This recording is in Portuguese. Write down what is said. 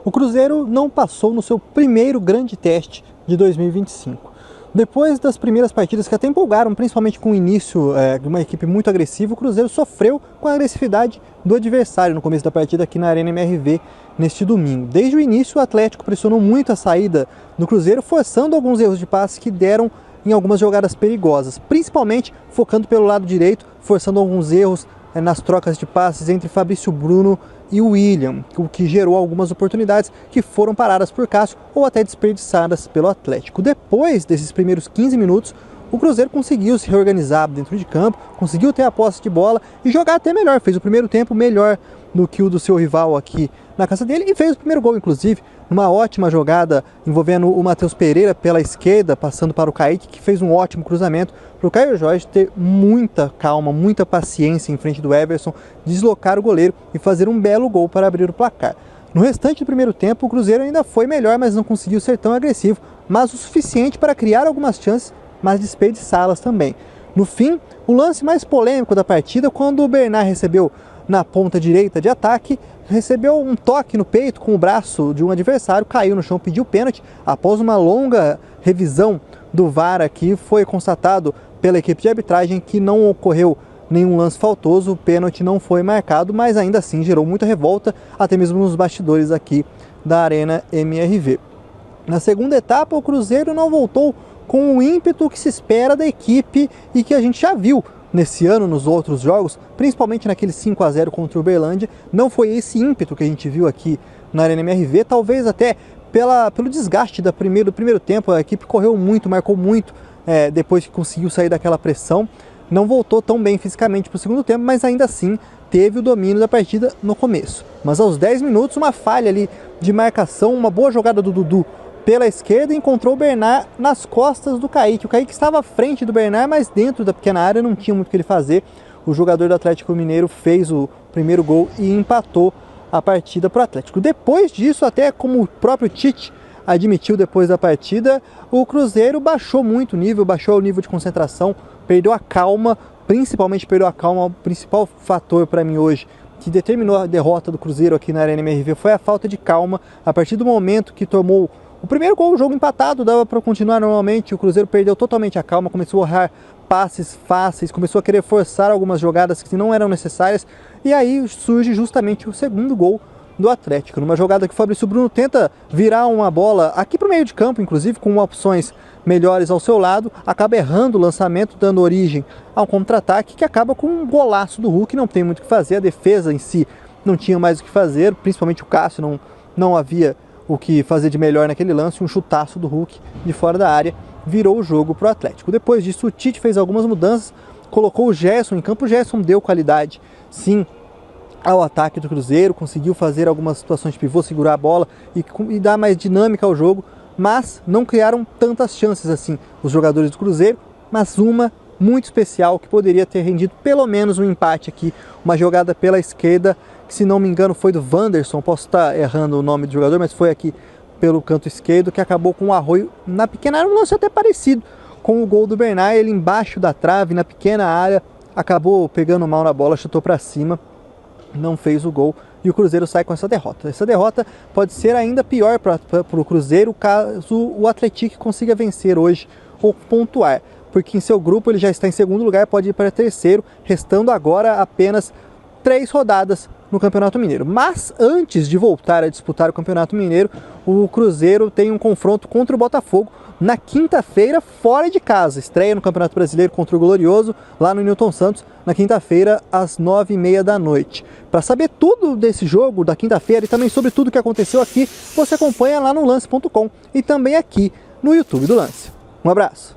O Cruzeiro não passou no seu primeiro grande teste de 2025. Depois das primeiras partidas que até empolgaram, principalmente com o início de uma equipe muito agressiva, o Cruzeiro sofreu com a agressividade do adversário no começo da partida aqui na Arena MRV neste domingo. Desde o início, o Atlético pressionou muito a saída do Cruzeiro, forçando alguns erros de passe que deram em algumas jogadas perigosas, principalmente focando pelo lado direito, forçando alguns erros nas trocas de passes entre Fabrício Bruno e o William, o que gerou algumas oportunidades que foram paradas por Cássio ou até desperdiçadas pelo Atlético. Depois desses primeiros 15 minutos, o Cruzeiro conseguiu se reorganizar dentro de campo, conseguiu ter a posse de bola e jogar até melhor. Fez o primeiro tempo melhor do que o do seu rival aqui na casa dele e fez o primeiro gol, inclusive, numa ótima jogada envolvendo o Matheus Pereira pela esquerda, passando para o Kaique, que fez um ótimo cruzamento para o Caio Jorge ter muita calma, muita paciência em frente do Everson, deslocar o goleiro e fazer um belo gol para abrir o placar. No restante do primeiro tempo, o Cruzeiro ainda foi melhor, mas não conseguiu ser tão agressivo, mas o suficiente para criar algumas chances, mas desperdiçá-las também. No fim, o lance mais polêmico da partida, quando o Bernard recebeu na ponta direita de ataque, recebeu um toque no peito com o braço de um adversário, caiu no chão, pediu pênalti. Após uma longa revisão do VAR aqui, foi constatado pela equipe de arbitragem que não ocorreu nenhum lance faltoso, o pênalti não foi marcado, mas ainda assim gerou muita revolta, até mesmo nos bastidores aqui da Arena MRV. Na segunda etapa, o Cruzeiro não voltou com o ímpeto que se espera da equipe e que a gente já viu nesse ano, nos outros jogos, principalmente naquele 5-0 contra o Uberlândia. Não foi esse ímpeto que a gente viu aqui na Arena MRV, talvez até pelo desgaste do primeiro tempo. A equipe correu muito, marcou muito depois que conseguiu sair daquela pressão. Não voltou tão bem fisicamente para o segundo tempo, mas ainda assim teve o domínio da partida no começo. Mas aos 10 minutos, uma falha ali de marcação, uma boa jogada do Dudu pela esquerda, encontrou o Bernard nas costas do Kaique. O Kaique estava à frente do Bernard, mas dentro da pequena área não tinha muito o que ele fazer. O jogador do Atlético Mineiro fez o primeiro gol e empatou a partida para o Atlético. Depois disso, até como o próprio Tite admitiu depois da partida, o Cruzeiro baixou muito o nível, baixou o nível de concentração, perdeu a calma, principalmente perdeu a calma. O principal fator para mim hoje que determinou a derrota do Cruzeiro aqui na Arena MRV foi a falta de calma. A partir do momento que tomou o primeiro gol, o jogo empatado, dava para continuar normalmente. O Cruzeiro perdeu totalmente a calma, começou a errar passes fáceis, começou a querer forçar algumas jogadas que não eram necessárias. E aí surge justamente o segundo gol do Atlético, numa jogada que o Fabrício Bruno tenta virar uma bola aqui para o meio de campo, inclusive com opções melhores ao seu lado, acaba errando o lançamento, dando origem a um contra-ataque que acaba com um golaço do Hulk. Não tem muito o que fazer, a defesa em si não tinha mais o que fazer, principalmente o Cássio não havia o que fazer de melhor naquele lance. Um chutaço do Hulk de fora da área virou o jogo para o Atlético. Depois disso, o Tite fez algumas mudanças, colocou o Gerson em campo. O Gerson deu qualidade, sim, ao ataque do Cruzeiro, conseguiu fazer algumas situações de pivô, segurar a bola e dar mais dinâmica ao jogo, mas não criaram tantas chances assim os jogadores do Cruzeiro, mas uma muito especial que poderia ter rendido pelo menos um empate aqui, uma jogada pela esquerda, que se não me engano foi do Wanderson, posso estar errando o nome do jogador, mas foi aqui pelo canto esquerdo, que acabou com um arroio na pequena área, um lance até parecido com o gol do Bernard, ele embaixo da trave, na pequena área, acabou pegando mal na bola, chutou para cima, não fez o gol e o Cruzeiro sai com essa derrota. Essa derrota pode ser ainda pior para o Cruzeiro caso o Atlético consiga vencer hoje ou pontuar, porque em seu grupo ele já está em segundo lugar, pode ir para terceiro, restando agora apenas 3 rodadas no Campeonato Mineiro. Mas antes de voltar a disputar o Campeonato Mineiro, o Cruzeiro tem um confronto contra o Botafogo na quinta-feira, fora de casa. Estreia no Campeonato Brasileiro contra o Glorioso, lá no Newton Santos, na quinta-feira, às 9h30 da noite. Para saber tudo desse jogo da quinta-feira e também sobre tudo que aconteceu aqui, você acompanha lá no lance.com e também aqui no YouTube do Lance. Um abraço!